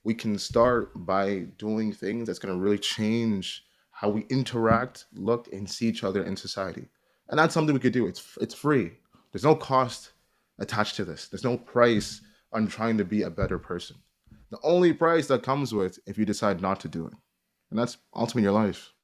we can start by doing things that's going to really change how we interact, look, and see each other in society. And that's something we could do. It's free. There's no cost attached to this. There's no price on trying to be a better person. The only price that comes with if you decide not to do it, and that's ultimately your life.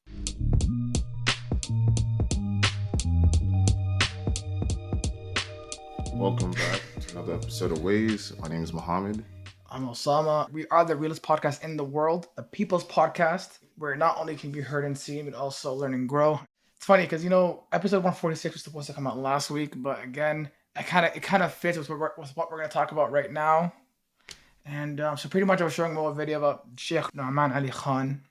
Welcome back to another episode of Ways. My name is Mohammed. I'm Osama. We are the realest podcast in the world, a people's podcast where not only can be heard and seen, but also learn and grow. It's funny because episode 146 was supposed to come out last week, but again, it kind of fits with what we're gonna talk about right now. And so pretty much I was showing him a video about Sheikh Nu'man Ali Khan,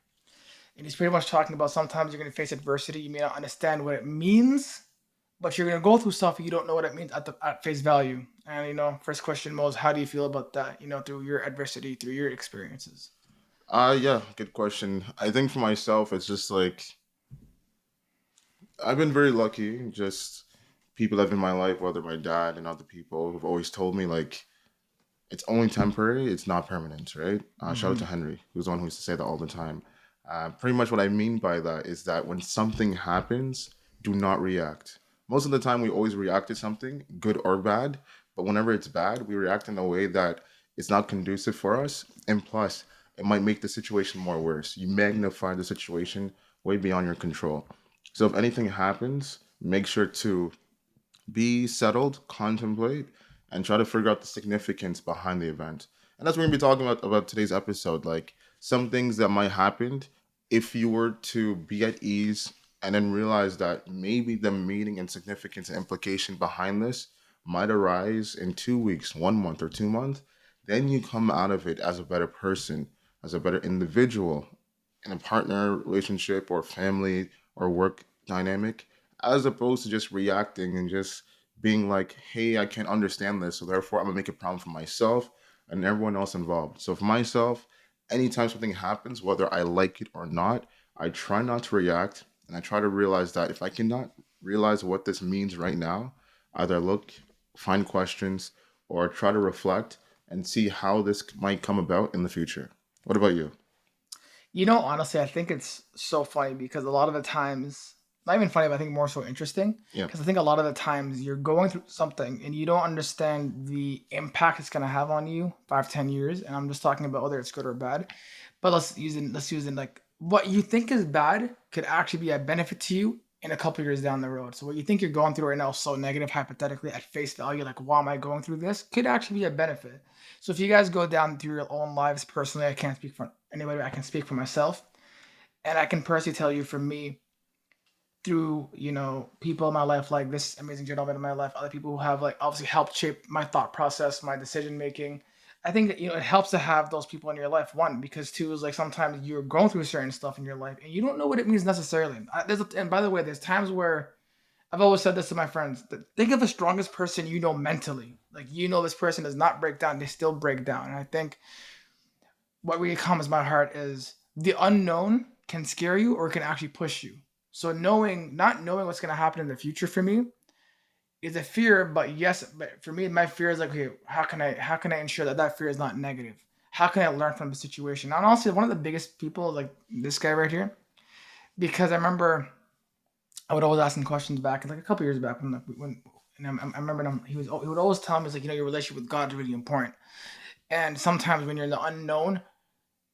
and he's pretty much talking about sometimes you're gonna face adversity, you may not understand what it means, but you're gonna go through stuff you don't know what it means at face value. And first question, Mo, is how do you feel about that? Through your adversity, through your experiences. Yeah, good question. I think for myself, it's just like I've been very lucky. Just people that have been in my life, whether my dad and other people, who've always told me like it's only temporary, it's not permanent, right? Shout out Mm-hmm. to Henry, who's the one who used to say that all the time. Pretty much what I mean by that is that when something happens, do not react. Most of the time, we always react to something, good or bad. But whenever it's bad, we react in a way that it's not conducive for us. And plus, it might make the situation more worse. You magnify the situation way beyond your control. So if anything happens, make sure to be settled, contemplate, and try to figure out the significance behind the event. And that's what we're gonna be talking about today's episode. Like some things that might happen if you were to be at ease and then realize that maybe the meaning and significance and implication behind this might arise in 2 weeks, 1 month, or 2 months, then you come out of it as a better person, as a better individual in a partner relationship or family or work dynamic, as opposed to just reacting and just being like, hey, I can't understand this, so therefore I'm gonna make a problem for myself and everyone else involved. So for myself, anytime something happens, whether I like it or not, I try not to react and I try to realize that if I cannot realize what this means right now, either look, find questions, or try to reflect and see how this might come about in the future. What about you? Honestly, I think it's so funny because a lot of the times, not even funny, but I think more so interesting. Yeah. Because I think a lot of the times you're going through something and you don't understand the impact it's gonna have on you 5, 10 years. And I'm just talking about whether it's good or bad. But let's use it like what you think is bad could actually be a benefit to you in a couple years down the road. So what you think you're going through right now is so negative, hypothetically at face value, like why am I going through this? Could actually be a benefit. So if you guys go down through your own lives personally, I can't speak for anybody. I can speak for myself, and I can personally tell you, for me, through people in my life, like this amazing gentleman in my life, other people who have like obviously helped shape my thought process, my decision making. I think that it helps to have those people in your life. One, because two is like sometimes you're going through certain stuff in your life and you don't know what it means necessarily. And by the way, there's times where I've always said this to my friends: that think of the strongest person you know mentally. Like this person does not break down; they still break down. And I think what really calms my heart is the unknown can scare you or it can actually push you. So not knowing what's going to happen in the future for me is a fear, but yes, but for me, my fear is like, okay, how can I ensure that that fear is not negative? How can I learn from the situation? And honestly, one of the biggest people, like this guy right here, because I remember I would always ask him questions back, like a couple years back when and I remember him, he would always tell me, it's like, your relationship with God is really important. And sometimes when you're in the unknown,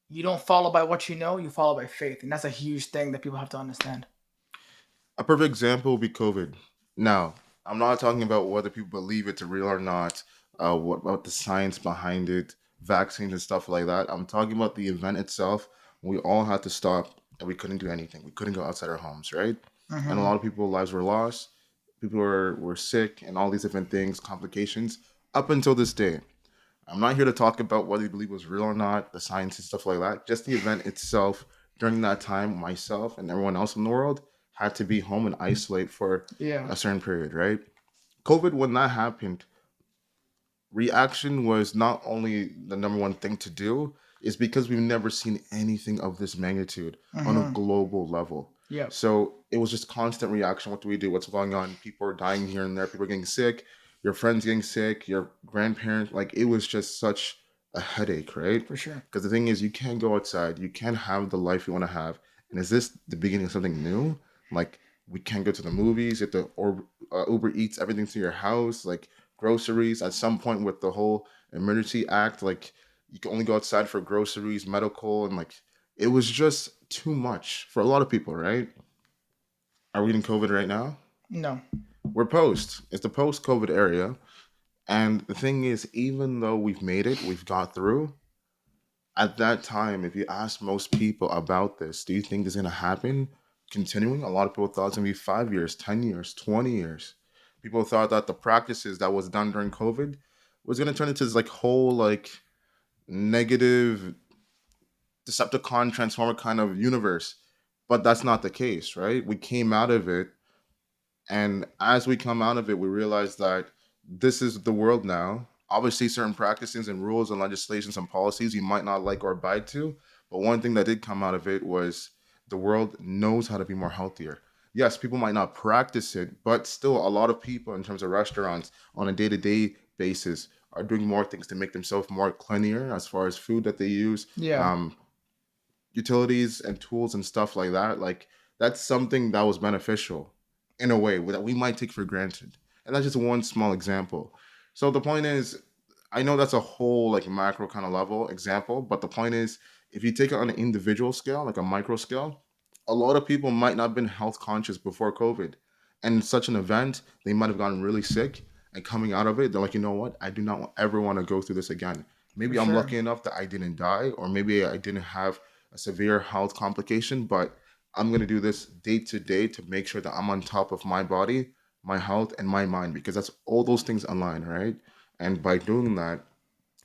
you don't follow by what you know, you follow by faith. And that's a huge thing that people have to understand. A perfect example would be COVID. Now, I'm not talking about whether people believe it's real or not, what about the science behind it, vaccines and stuff like that. I'm talking about the event itself. We all had to stop and we couldn't do anything. We couldn't go outside our homes, right? And a Mm-hmm. lot of people's lives were lost. People were sick and all these different things, complications, up until this day. I'm not here to talk about whether you believe it was real or not, the science and stuff like that. Just the event itself. During that time, myself and everyone else in the world had to be home and isolate for Yeah. a certain period, right? COVID, when that happened, reaction was not only the number one thing to do, is because we've never seen anything of this magnitude on a Mm-hmm. global level. Yep. So it was just constant reaction. What do we do? What's going on? People are dying here and there. People are getting sick. Your friends getting sick. Your grandparents. Like it was just such a headache, right? For sure. Because the thing is, you can't go outside, you can't have the life you want to have. And is this the beginning of something new? Like, we can't go to the movies, you have to or Uber Eats everything to your house, like groceries. At some point, with the whole emergency act, like you can only go outside for groceries, medical, and like it was just too much for a lot of people, right? Are we in COVID right now? No. We're post. It's the post COVID area. And the thing is, even though we've made it, we've got through, at that time, if you ask most people about this, do you think this is going to happen? Continuing, a lot of people thought it's going to be 5 years, 10 years, 20 years. People thought that the practices that was done during COVID was going to turn into this like whole like negative Decepticon Transformer kind of universe. But that's not the case, right? We came out of it, and as we come out of it, we realize that this is the world now. Obviously, certain practices and rules and legislations and policies you might not like or abide to. But one thing that did come out of it was the world knows how to be more healthier. Yes, people might not practice it, but still, a lot of people, in terms of restaurants, on a day to day basis, are doing more things to make themselves more cleaner as far as food that they use, Yeah. um, utilities and tools and stuff like that. Like that's something that was beneficial in a way that we might take for granted. And that's just one small example. So the point is, I know that's a whole like macro kind of level example, but the point is, if you take it on an individual scale, like a micro scale, a lot of people might not have been health conscious before COVID. And in such an event, they might have gotten really sick. And coming out of it, they're like, you know what? I do not ever want to go through this again. For Maybe I'm sure. lucky enough that I didn't die, or maybe I didn't have a severe health complication, but I'm going to do this day to day to make sure that I'm on top of my body, my health, and my mind, because that's all those things align, right? And by doing that,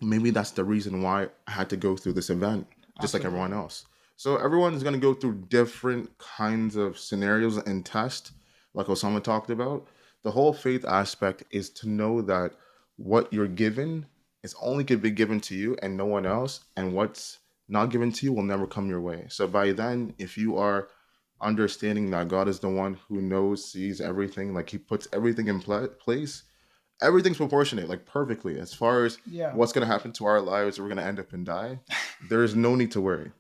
maybe that's the reason why I had to go through this event, just like everyone Absolutely. else. So everyone is going to go through different kinds of scenarios and tests, like Osama talked about. The whole faith aspect is to know that what you're given is only going to be given to you and no one else, and what's not given to you will never come your way. So by then, if you are understanding that God is the one who knows, sees everything, like He puts everything in place, everything's proportionate, like perfectly. As far as Yeah. what's going to happen to our lives, we're going to end up and die. There is no need to worry.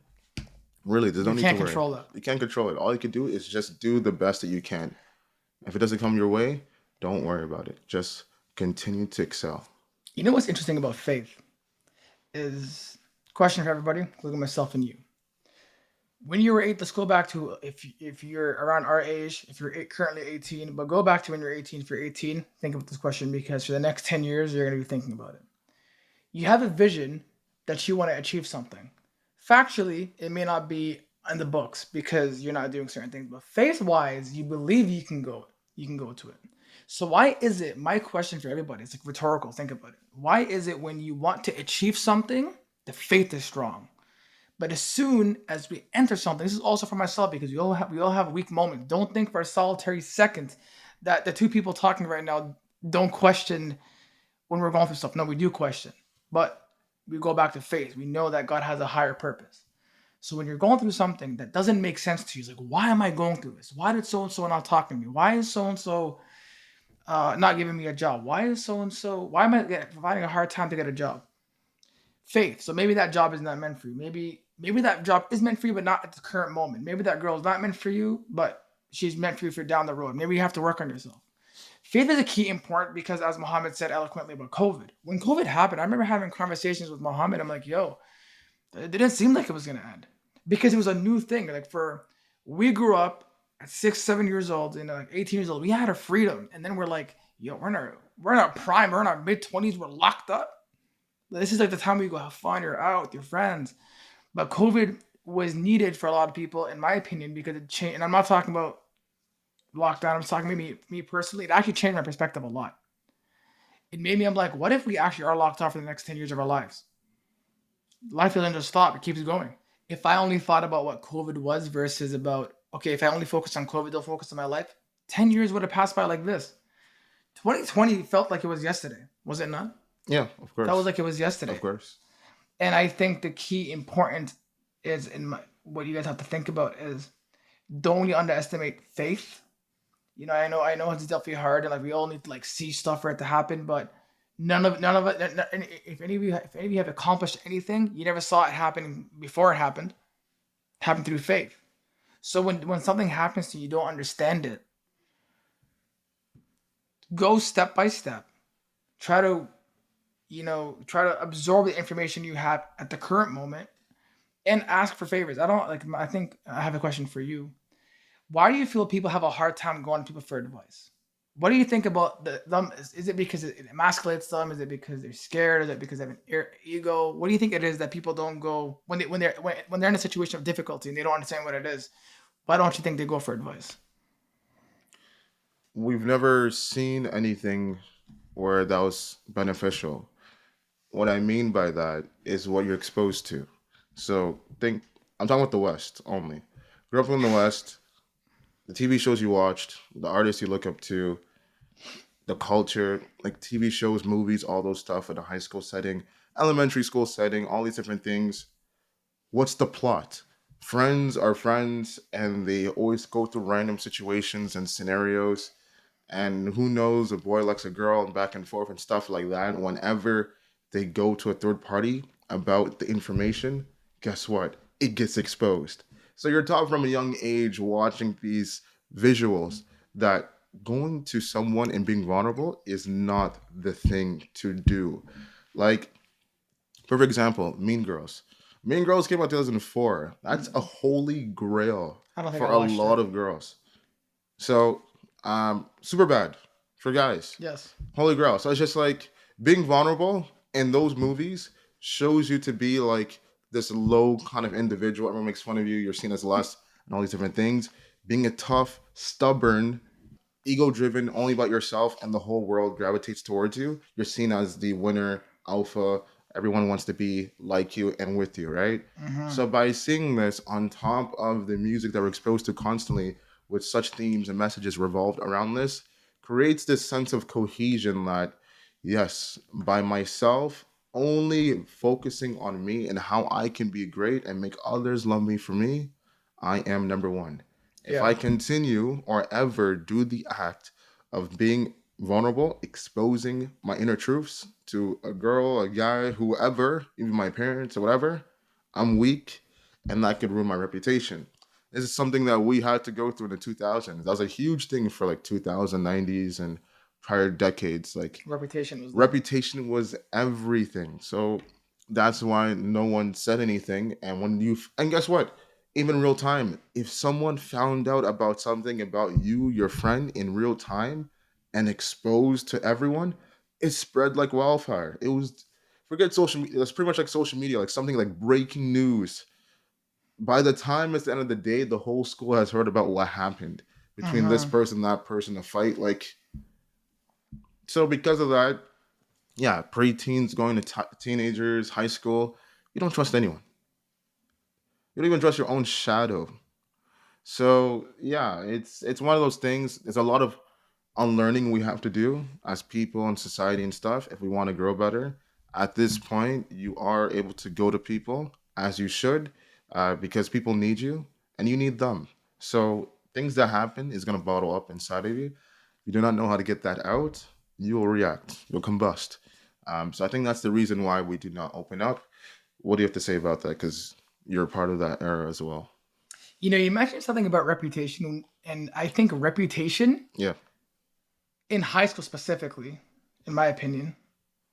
Really, there's no You need to can't worry. control that. You can't control it. All you can do is just do the best that you can. If it doesn't come your way, don't worry about it. Just continue to excel. You know what's interesting about faith is question for everybody, including myself and you. When you were eight, let's go back to if you're around our age, if you're currently 18, but go back to when you're 18. If you're 18, think about this question because for the next 10 years, you're going to be thinking about it. You have a vision that you want to achieve something. Factually, it may not be in the books because you're not doing certain things, but faith wise, you believe you can go to it. So why is it, my question for everybody, it's like rhetorical, think about it. Why is it when you want to achieve something, the faith is strong? But as soon as we enter something, this is also for myself because we all have weak moments. Don't think for a solitary second that the two people talking right now don't question when we're going through stuff. No, we do question. But we go back to faith. We know that God has a higher purpose. So when you're going through something that doesn't make sense to you, it's like, why am I going through this? Why did so and so not talk to me? Why is so and so not giving me a job? Why is so and so? Why am I providing a hard time to get a job? Faith. So maybe that job is not meant for you. Maybe that job is meant for you, but not at the current moment. Maybe that girl is not meant for you, but she's meant for you for down the road. Maybe you have to work on yourself. Faith is a key important because, as Muhammad said eloquently about COVID, when COVID happened, I remember having conversations with Muhammad. I'm like, yo, it didn't seem like it was gonna end because it was a new thing. Like we grew up at 6, 7 years old, like 18 years old, we had our freedom, and then we're like, yo, we're in our prime, we're in our mid 20s, we're locked up. This is like the time where you go have fun, you're out with your friends. But COVID was needed for a lot of people, in my opinion, because it changed. And I'm not talking about lockdown. I'm talking maybe me personally. It actually changed my perspective a lot. It made me. I'm like, what if we actually are locked off for the next 10 years of our lives? Life doesn't just stop; it keeps going. If I only thought about what COVID was versus about okay, if I only focused on COVID, don't focus on my life. 10 years would have passed by like this. 2020 felt like it was yesterday, was it not? Yeah, of That was course. like it was Of yesterday. course. And I think the key important is what you guys have to think about is don't really underestimate faith. I know it's definitely hard and like we all need to like see stuff for it to happen, but None of it. If any of you have accomplished anything, you never saw it happening before it happened. It happened through faith. So when something happens to you, you don't understand it. Go step by step. Try to try to absorb the information you have at the current moment and ask for favors. I don't like. I think I have a question for you. Why do you feel people have a hard time going to people for advice? What do you think about them? Is it because it emasculates them? Is it because they're scared? Is it because they have an ego? What do you think it is that people don't go when they're in a situation of difficulty and they don't understand what it is? Why don't you think they go for advice? We've never seen anything where that was beneficial. What I mean by that is what you're exposed to. So think I'm talking about the West only. Grew up in the West, the TV shows you watched, the artists you look up to, the culture, like TV shows, movies, all those stuff in a high school setting, elementary school setting, all these different things. What's the plot? Friends are friends and they always go through random situations and scenarios. And who knows, a boy likes a girl and back and forth and stuff like that. Whenever they go to a third party about the information, guess what? It gets exposed. So you're taught from a young age watching these visuals that going to someone and being vulnerable is not the thing to do. Like, for example, Mean Girls. Mean Girls came out 2004. That's a holy grail I don't think for I a watched it. lot of girls. So, super bad for guys. Yes. Holy grail. So it's just like being vulnerable in those movies shows you to be like this low kind of individual. Everyone makes fun of you. You're seen as less and all these different things. Being a tough, stubborn, ego driven, only about yourself, and the whole world gravitates towards you. You're seen as the winner, alpha. Everyone wants to be like you and with you, right? Mm-hmm. So by seeing this on top of the music that we're exposed to constantly with such themes and messages revolved around this, creates this sense of cohesion that, yes, by myself, only focusing on me and how I can be great and make others love me for me, I am number one. If Yeah. I continue or ever do the act of being vulnerable, exposing my inner truths to a girl, a guy, whoever, even my parents or whatever, I'm weak and that could ruin my reputation. This is something that we had to go through in the 2000s. That was a huge thing for like 2000, 90s and prior decades. Like Reputation was the reputation was everything. So that's why no one said anything. And when you and guess what? Even real time, if someone found out about something about you, your friend, in real time, and exposed to everyone, it spread like wildfire. It was forget social media. It's pretty much like social media, like something like breaking news. By the time it's the end of the day, the whole school has heard about what happened between this mm-hmm. person, that person, a fight. Like so, because of that, yeah, preteens going to teenagers, high school, you don't trust anyone. You don't even trust your own shadow. So yeah, it's one of those things. There's a lot of unlearning we have to do as people and society and stuff if we want to grow better. At this point, you are able to go to people as you should, because people need you and you need them. So things that happen is gonna bottle up inside of you. You do not know how to get that out. You will react. You'll combust. So I think that's the reason why we do not open up. What do you have to say about that? Because you're a part of that era as well. You mentioned something about reputation, and I think reputation Yeah, in high school specifically, in my opinion,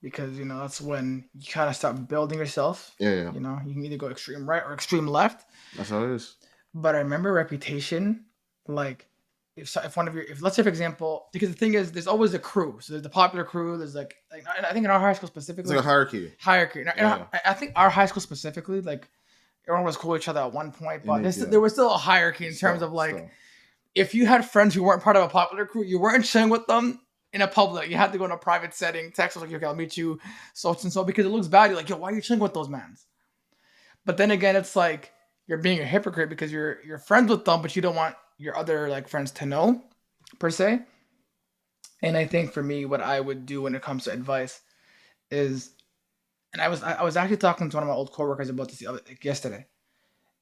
because that's when you kind of start building yourself. yeah, yeah. You can either go extreme right or extreme left. That's how it is. But I remember reputation, like if one of your if let's say for example, because the thing is, there's always a crew. So there's the popular crew. There's like I think in our high school It's like specifically, a hierarchy. hierarchy. Yeah, I think our high school specifically, like everyone was cool with each other at one point, but yeah. there was still a hierarchy in terms Still, of like still. if you had friends who weren't part of a popular crew, you weren't sharing with them in a public. You had to go in a private setting. Text was like, okay, I'll meet you, so and so, because it looks bad. You're like, yo, why are you chilling with those mans? But then again, it's like you're being a hypocrite because you're friends with them, but you don't want your other like friends to know, per se. And I think for me, what I would do when it comes to advice is, and I was actually talking to one of my old coworkers about this like yesterday,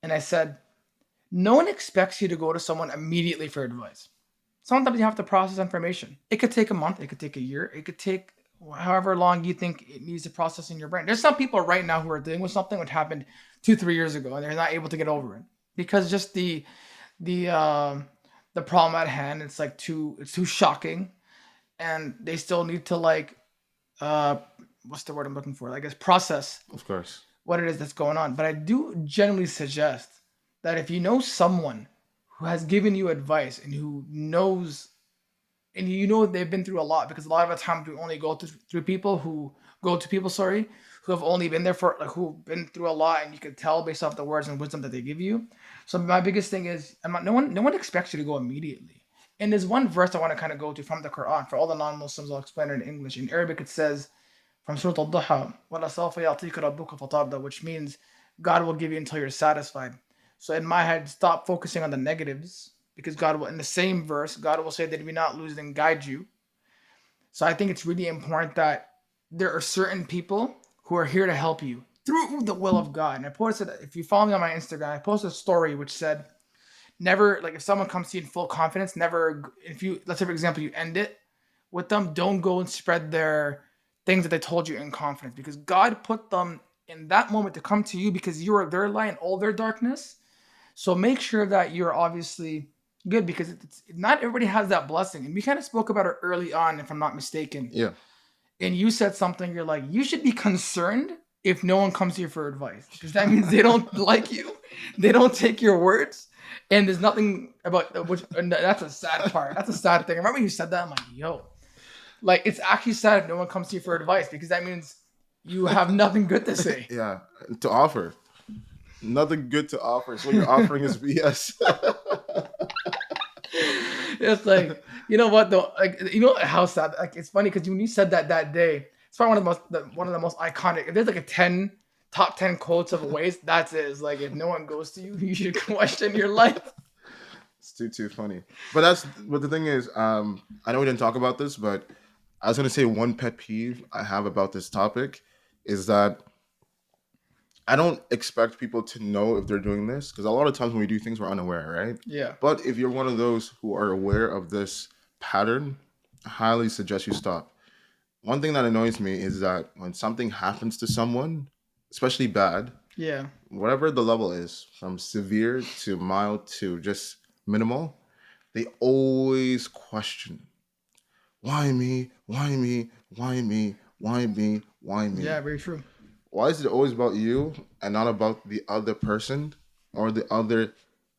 and I said, no one expects you to go to someone immediately for advice. Sometimes you have to process information. It could take a month, it could take a year, it could take however long you think it needs to process in your brain. There's some people right now who are dealing with something which happened 2 3 years ago, and they're not able to get over it because just the the problem at hand, it's too shocking, and they still need to like uh what's the word I'm looking for? I guess process Of course. what it is that's going on. But I do generally suggest that if you know someone who has given you advice and who knows and you know they've been through a lot, because a lot of the times we only through people who go to people, sorry, who have only been there for like who've been through a lot, and you can tell based off the words and wisdom that they give you. So my biggest thing is, no one expects you to go immediately. And there's one verse I want to kind of go to from the Quran for all the non-Muslims. I'll explain it in English. In Arabic, it says from Surah Al-Duha, وَلَسَوْفَ يَعْطِيكَ رَبُّكَ فَتَرْضَى, which means God will give you until you're satisfied. So in my head, stop focusing on the negatives, because God will, in the same verse, God will say that we not lose and guide you. So I think it's really important that there are certain people who are here to help you through the will of God. And I posted, if you follow me on my Instagram, I posted a story which said, never, like if someone comes to you in full confidence, never, if you, let's say for example, you end it with them, don't go and spread their things that they told you in confidence, because God put them in that moment to come to you because you are their light in all their darkness. So make sure that you're obviously good, because not everybody has that blessing. And we kind of spoke about it early on, if I'm not mistaken. Yeah. And you said something, you're like, you should be concerned if no one comes to you for advice, because that means they don't like you, they don't take your words, and there's nothing about which. And that's a sad part. That's a sad thing. I remember you said that. I'm like, yo, like it's actually sad if no one comes to you for advice, because that means you have nothing good to say. Yeah. To offer. Nothing good to offer. So what you're offering is BS. It's like, you know what though, like you know how sad, like it's funny because when you said that that day, it's probably one of the most iconic. If there's like a top 10 quotes of ways, that's it. It's like if no one goes to you, you should question your life. It's too funny. But the thing is, I know we didn't talk about this, but I was gonna say one pet peeve I have about this topic is that I don't expect people to know if they're doing this, because a lot of times when we do things, we're unaware, right? Yeah. But if you're one of those who are aware of this pattern, I highly suggest you stop. One thing that annoys me is that when something happens to someone, especially bad, Yeah. whatever the level is, from severe to mild to just minimal, they always question, why me? Why me? Why me? Why me? Why me? Yeah, very true. Why is it always about you and not about the other person or the other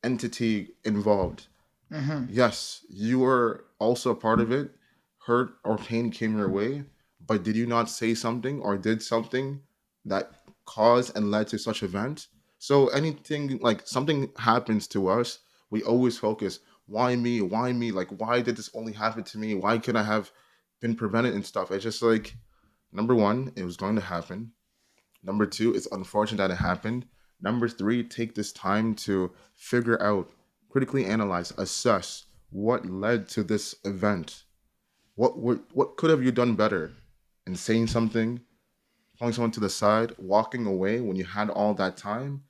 entity involved? Mm-hmm. Yes, you were also a part of it. Hurt or pain came your way, but did you not say something or did something that caused and led to such event? So anything like something happens to us, we always focus, why me? Why me? Like why did this only happen to me? Why could I have been prevented and stuff? It's just like number one, it was going to happen. Number two, it's unfortunate that it happened. Number three, take this time to figure out, critically analyze, assess what led to this event. What could have you done better in saying something, pulling someone to the side, walking away when you had all that time?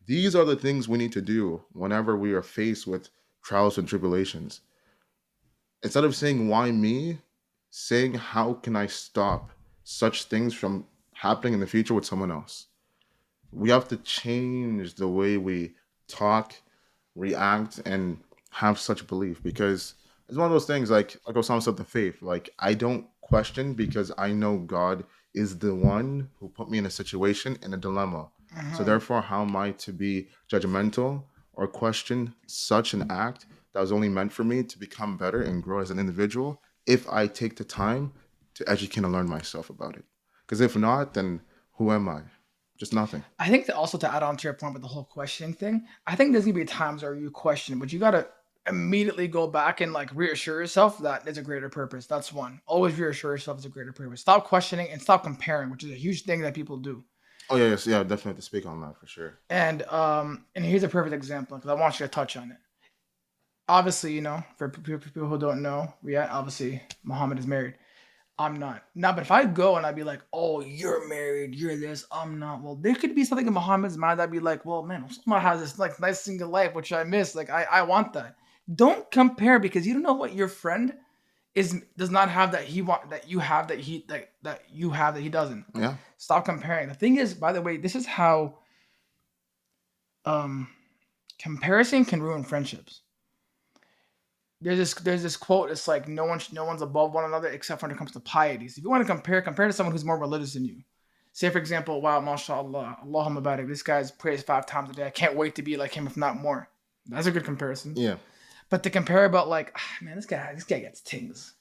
These are the things we need to do whenever we are faced with trials and tribulations. Instead of saying why me, saying how can I stop such things from happening in the future with someone else. We have to change the way we talk, react, and have such belief, because it's one of those things like Osama said, the faith. Like I don't question because I know God is the one who put me in a situation in a dilemma. So Mm-hmm. therefore, how am I to be judgmental or question such an act that was only meant for me to become better and grow as an individual if I take the time to educate and learn myself about it? Because if not, then who am I? Just nothing. I think that also to add on to your point with the whole questioning thing, I think there's gonna be times where you question, but you gotta immediately go back and like reassure yourself that there's a greater purpose. That's one. Always reassure yourself there's a greater purpose. Stop questioning and stop comparing, which is a huge thing that people do. Oh yeah, yes, yeah, definitely have to speak on that for sure. And here's a perfect example because I want you to touch on it. Obviously, you know, for people who don't know, yeah, obviously Muhammad is married. I'm not. Now, but if I go and I'd be like, oh, you're married, you're this, I'm not. Well, there could be something in Muhammad's mind that'd be like, well, man, someone has this like nice single life, which I miss. Like, I want that. Don't compare, because you don't know what your friend is does not have that he want that you have that you have that he doesn't. Yeah. Stop comparing. The thing is, by the way, this is how um comparison can ruin friendships. There's this quote. It's like no one's above one another except when it comes to piety. So if you want to compare to someone who's more religious than you. Say for example, wow, mashallah, Allahumma barik. This guy's prays 5 times a day. I can't wait to be like him, if not more. That's a good comparison. Yeah. But to compare about like, man, this guy gets things.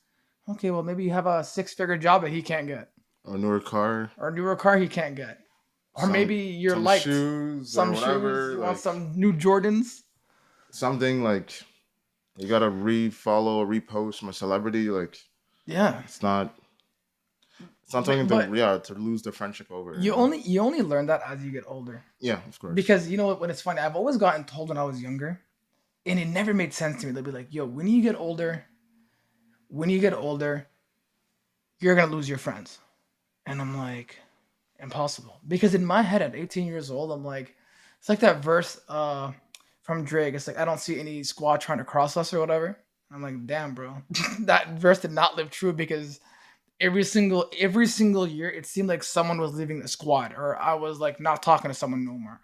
Okay, well maybe you have a 6-figure job that he can't get, A newer car, or a newer car he can't get, or maybe you're some liked shoes or some shoes. whatever, You want like some new Jordans. something like you gotta refollow, repost from a celebrity. Like Yeah, it's not. It's not something to, but yeah, to lose the friendship over. you only learn that as you get older. Yeah, of course. Because you know what? When it's funny, I've always gotten told when I was younger, and it never made sense to me. They'll be like, "Yo, when you get older, you're gonna lose your friends," and I'm like, impossible. Because in my head, at 18 years old, I'm like, it's like that verse from Drake. It's like I don't see any squad trying to cross us or whatever. I'm like, damn, bro, that verse did not live true because every single year it seemed like someone was leaving the squad, or I was like not talking to someone no more.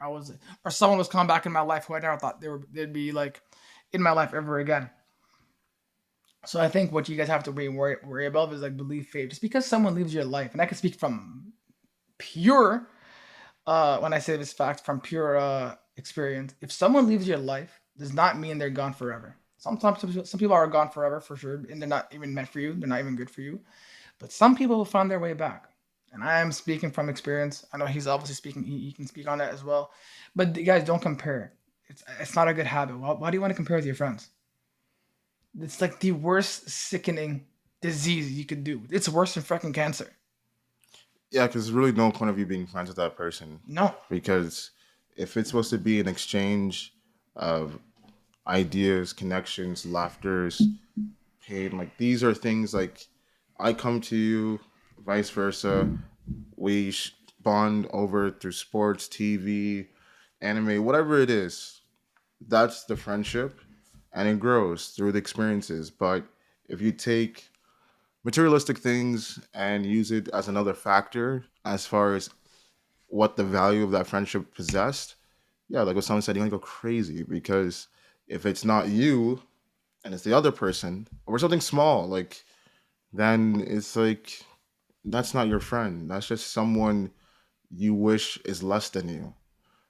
Or someone was coming back in my life who I never thought they'd be like in my life ever again. So I think what you guys have to worry about is like belief faith. Just because someone leaves your life, and I can speak from pure when I say this fact from pure experience. If someone leaves your life, does not mean they're gone forever. Sometimes some people are gone forever for sure, and they're not even meant for you. They're not even good for you. But some people will find their way back. And I am speaking from experience. I know he's obviously speaking. He can speak on that as well. But guys, don't compare. It's not a good habit. Why do you want to compare with your friends? It's like the worst sickening disease you could do. It's worse than fucking cancer. Yeah, because there's really no point of you being friends with that person. No. Because if it's supposed to be an exchange of ideas, connections, laughters, pain, like these are things like I come to you, vice versa. We bond over through sports, TV, anime, whatever it is. That's the friendship, and it grows through the experiences. But if you take materialistic things and use it as another factor as far as what the value of that friendship possessed, yeah, like what someone said, you're gonna go crazy because if it's not you and it's the other person or something small, like then it's like that's not your friend. That's just someone you wish is less than you.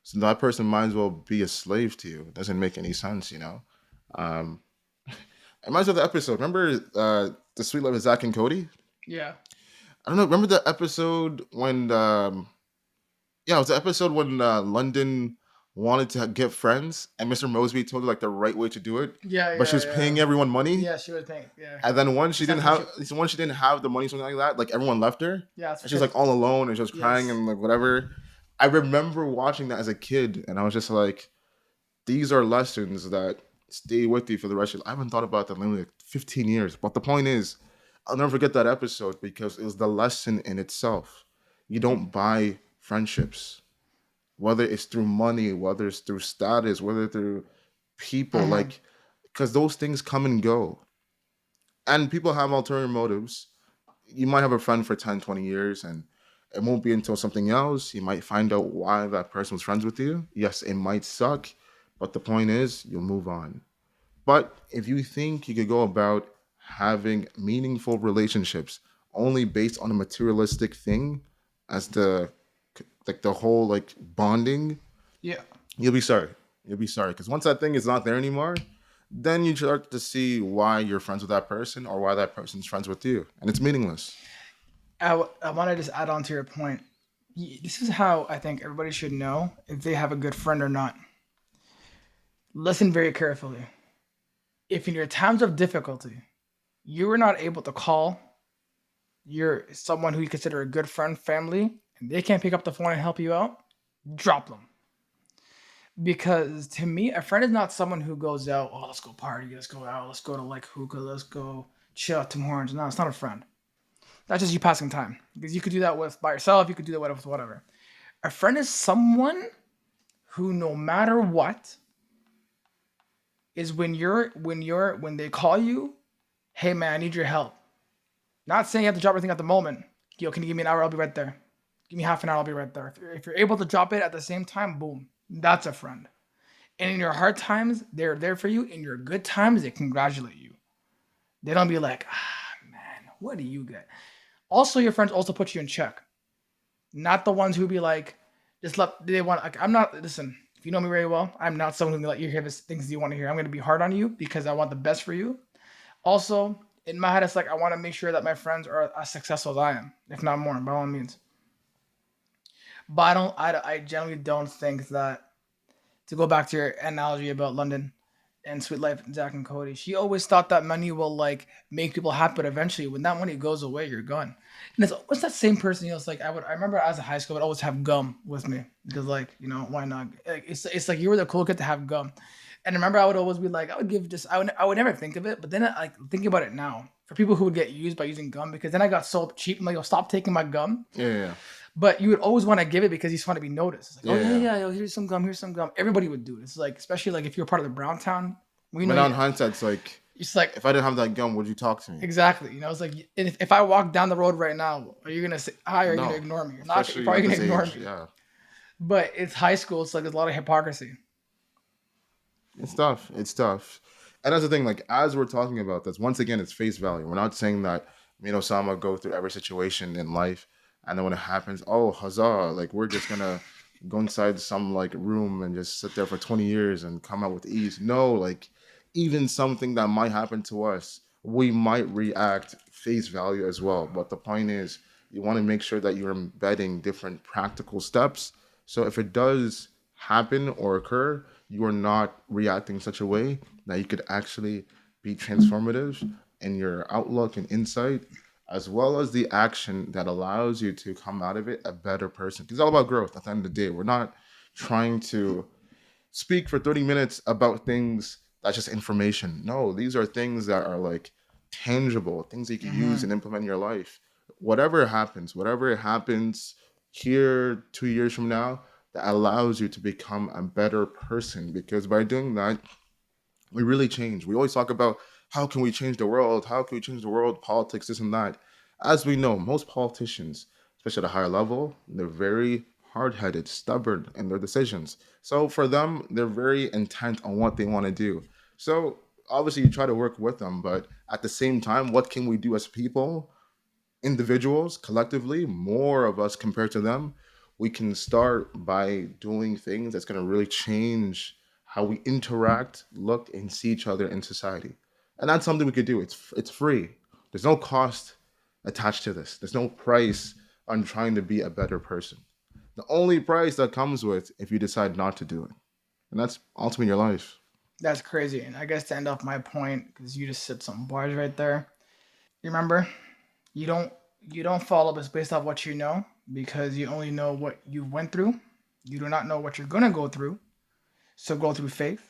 So that person might as well be a slave to you. It doesn't make any sense, you know. Um, it reminds me of the episode. Remember the Sweet Love of Zach and Cody? Yeah. I don't know. Remember the episode when yeah, it was the episode when London wanted to get friends, and Mr. Mosby told her like the right way to do it, Yeah. but she Yeah. was Yeah. paying everyone money. Yeah. She would think. Yeah. And then once she didn't Essentially, have, once she didn't have the money, something like that, like everyone left her, yeah. That's and she was because like all alone, and she was crying yes. and like whatever. I remember watching that as a kid, and I was just like, these are lessons that stay with you for the rest of your life. I haven't thought about that in like 15 years. But the point is, I'll never forget that episode because it was the lesson in itself. You don't buy friendships, whether it's through money, whether it's through status, whether through people, Mm-hmm. like, because those things come and go. And people have ulterior motives. You might have a friend for 10, 20 years, and it won't be until something else. You might find out why that person was friends with you. Yes, it might suck, but the point is, you'll move on. But if you think you could go about having meaningful relationships only based on a materialistic thing as the like the whole like bonding, Yeah. you'll be sorry. You'll be sorry because once that thing is not there anymore, then you start to see why you're friends with that person or why that person's friends with you, and it's meaningless. I want to just add on to your point. This is how I think everybody should know if they have a good friend or not. Listen very carefully. If in your times of difficulty you were not able to call your someone who you consider a good friend, family, and they can't pick up the phone and help you out, drop them. Because to me, a friend is not someone who goes out, oh, let's go party, let's go out, let's go to like hookah, let's go chill out Tim Hortons. No, it's not a friend. That's just you passing time. Because you could do that with by yourself, you could do that with whatever. A friend is someone who no matter what is when they call you, Hey man, I need your help. Not saying you have to drop everything at the moment. Yo, can you give me an hour? I'll be right there. Give me half an hour. I'll be right there. If you're able to drop it at the same time, boom, that's a friend. And in your hard times, they're there for you. In your good times, they congratulate you. They don't be like, man, what do you get? Also, your friends also put you in check. Not the ones who be like, just let they want. Like, I'm not. Listen, if you know me very well, I'm not someone who let you hear the things you want to hear. I'm gonna be hard on you because I want the best for you. Also, in my head, it's like I want to make sure that my friends are as successful as I am, if not more, by all means. But I don't. I generally don't think that, to go back to your analogy about London and Sweet Life, Zach and Cody, she always thought that money will like make people happy, but eventually when that money goes away, you're gone. And it's what's that same person, it's like I remember as a high school I would always have gum with me because like, why not? Like, it's like you were the cool kid to have gum. And I remember I would always be like, I would give just I would never think of it, but then I like thinking about it now for people who would get used by using gum, because then I got so cheap. I'm like, oh, stop taking my gum. Yeah, yeah, But you would always want to give it because you just want to be noticed. It's like, yeah, oh yeah, yeah. yeah, yo, here's some gum, here's some gum. Everybody would do it. It's like, especially like if you're part of the Brown Town, we But know now you. in hindsight, it's like, It's like if I didn't have that gum, would you talk to me? exactly, it's like if I walk down the road right now, are you gonna say hi? Or are you gonna No, ignore me? You're not. You're especially probably at gonna this ignore age. me. Yeah, But it's high school. It's like there's a lot of hypocrisy. it's tough. It's tough. And that's the thing. Like as we're talking about this, once again, it's face value. We're not saying that me and Osama go through every situation in life, and then when it happens, oh huzzah! Like we're just gonna go inside some like room and just sit there for 20 years and come out with ease. No, like even something that might happen to us, we might react face value as well. But the point is, you want to make sure that you're embedding different practical steps. So if it does happen or occur, you are not reacting in such a way that you could actually be transformative in your outlook and insight, as well as the action that allows you to come out of it a better person. 'Cause it's all about growth at the end of the day. We're not trying to speak for 30 minutes about things that's just information. No, these are things that are like tangible, things that you can use Hmm. and implement in your life. Whatever it happens here 2 years from now, that allows you to become a better person. Because by doing that, we really change. We always talk about how can we change the world? How can we change the world? Politics, this and that. As we know, most politicians, especially at a higher level, they're very hard-headed, stubborn in their decisions. So for them, they're very intent on what they want to do. So obviously, you try to work with them, but at the same time, what can we do as people, individuals, collectively, more of us compared to them? We can start by doing things that's going to really change how we interact, look, and see each other in society. And that's something we could do. It's free. There's no cost attached to this. There's no price on trying to be a better person. The only price that comes with if you decide not to do it, and that's ultimately your life. That's crazy. And I guess to end off my point, because you just said some bars right there. You remember, you don't you don't follow this based off what you know, because you only know what you went through. You do not know what you're gonna go through. So go through faith.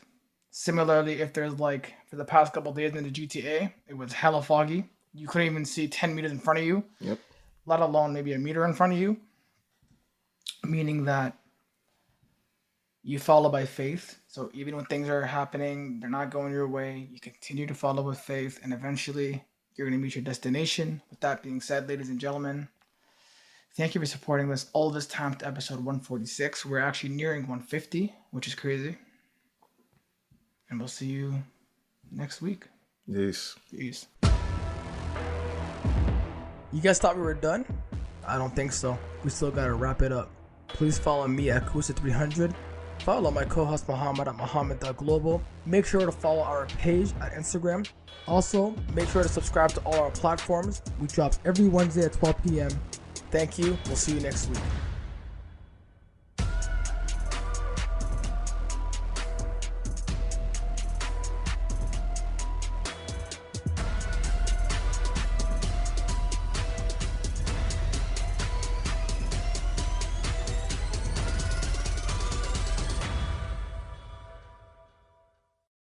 Similarly, if there's like for the past couple days in the GTA, it was hella foggy. You couldn't even see 10 meters in front of you, Yep. let alone maybe a meter in front of you, meaning that you follow by faith. So even when things are happening, they're not going your way, you continue to follow with faith, and eventually you're going to meet your destination. With that being said, ladies and gentlemen, thank you for supporting this all this time to episode 146. We're actually nearing 150, which is crazy. And we'll see you next week. Yes. Peace. You guys thought we were done? I don't think so. We still gotta wrap it up. Please follow me at Kusa300. Follow my co-host Muhammad at Muhammad.global. Make sure to follow our page at Instagram. Also, make sure to subscribe to all our platforms. We drop every Wednesday at 12 p.m. Thank you. We'll see you next week.